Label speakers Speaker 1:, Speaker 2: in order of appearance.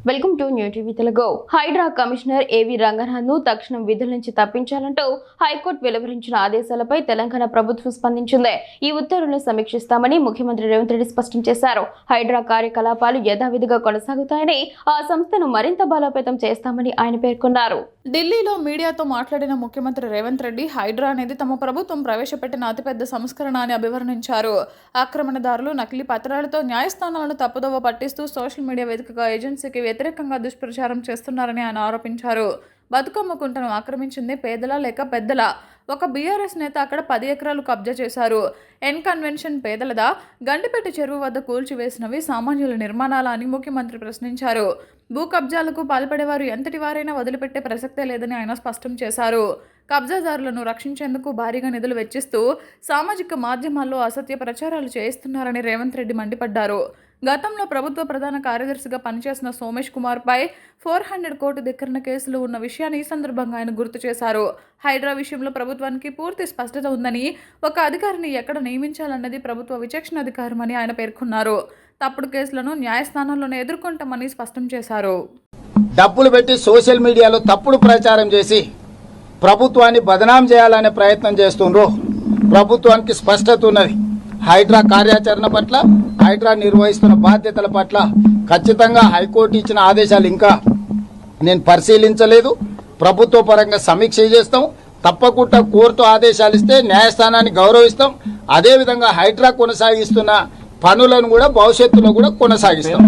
Speaker 1: Welcome to new TV Telugu. Hydraa commissioner A V రంగనాథ్ను తక్షణం విధుల నుంచి తప్పించాలంటూ హైకోర్టు వెలువరించిన ఆదేశాలపై తెలంగాణ ప్రభుత్వం స్పందించింది. ఈ ఉత్తర్వులను సమీక్షిస్తామని ముఖ్యమంత్రి రేవంత్ రెడ్డి స్పష్టం చేశారు. హైడ్రా కార్యకలాపాలు యథావిధిగా కొనసాగుతాయని, ఆ సంస్థను మరింత బలోపేతం చేస్తామని ఆయన పేర్కొన్నారు.
Speaker 2: ఢిల్లీలో మీడియాతో మాట్లాడిన ముఖ్యమంత్రి రేవంత్ రెడ్డి హైడ్రా అనేది తమ ప్రభుత్వం ప్రవేశపెట్టిన అతిపెద్ద సంస్కరణ అని అభివర్ణించారు. ఆక్రమణదారులు నకిలీ పత్రాలతో న్యాయస్థానాలను తప్పుదోవ పట్టిస్తూ సోషల్ మీడియా వేదికగా ఏజెన్సీకి వ్యతిరేకంగా దుష్ప్రచారం చేస్తున్నారని ఆయన ఆరోపించారు. బతుకమ్మ కుంటను ఆక్రమించింది పేదల లేక పెద్దల? ఒక బీఆర్ఎస్ నేత అక్కడ 10 ఎకరాలు కబ్జా చేశారు. N convention పేదలదా? గండిపేట చెరువు వద్ద కూల్చివేసినవి సామాన్యుల నిర్మాణాల అని ముఖ్యమంత్రి ప్రశ్నించారు. భూ కబ్జాలకు పాల్పడేవారు ఎంతటి వారైనా వదిలిపెట్టే ప్రసక్తే లేదని ఆయన స్పష్టం చేశారు. కబ్జాదారులను రక్షించేందుకు భారీగా నిధులు వెచ్చిస్తూ సామాజిక మాధ్యమాల్లో అసత్య ప్రచారాలు చేయిస్తున్నారని రేవంత్ రెడ్డి మండిపడ్డారు. గతంలో ప్రభుత్వ ప్రధాన కార్యదర్శిగా పనిచేసిన సోమేష్ కుమార్ పై 400 కోట్ల ధిక్కరణ కేసులు ఉన్న విషయాన్ని ఈ సందర్భంగా ఆయన గుర్తు చేశారు. హైడ్రా విషయంలో ప్రభుత్వానికి పూర్తి స్పష్టత ఉందని, ఒక అధికారిని ఎక్కడ నియమించాలన్నది ప్రభుత్వ విచక్షణ అధికారమని ఆయన పేర్కొన్నారు. తప్పుడు కేసులను న్యాయస్థానంలోనే ఎదుర్కొంటామని స్పష్టం చేశారు.
Speaker 3: డబ్బులు పెట్టి సోషల్ మీడియాలో తప్పుడు ప్రచారం చేసి ప్రభుత్వాన్ని బదనాం చేయాలనే ప్రయత్నం చేస్తుండ్రు. ప్రభుత్వానికి స్పష్టత ఉన్నది. హైడ్రా కార్యాచరణ పట్ల, హైడ్రా నిర్వహిస్తున్న బాధ్యతల పట్ల ఖచ్చితంగా హైకోర్టు ఇచ్చిన ఆదేశాలు ఇంకా నేను పరిశీలించలేదు. ప్రభుత్వ పరంగా సమీక్ష చేస్తాం. తప్పకుండా కోర్టు ఆదేశాలు ఇస్తే న్యాయస్థానాన్ని గౌరవిస్తాం. అదేవిధంగా హైడ్రా కొనసాగిస్తున్న పనులను కూడా భవిష్యత్తులో కూడా కొనసాగిస్తాం.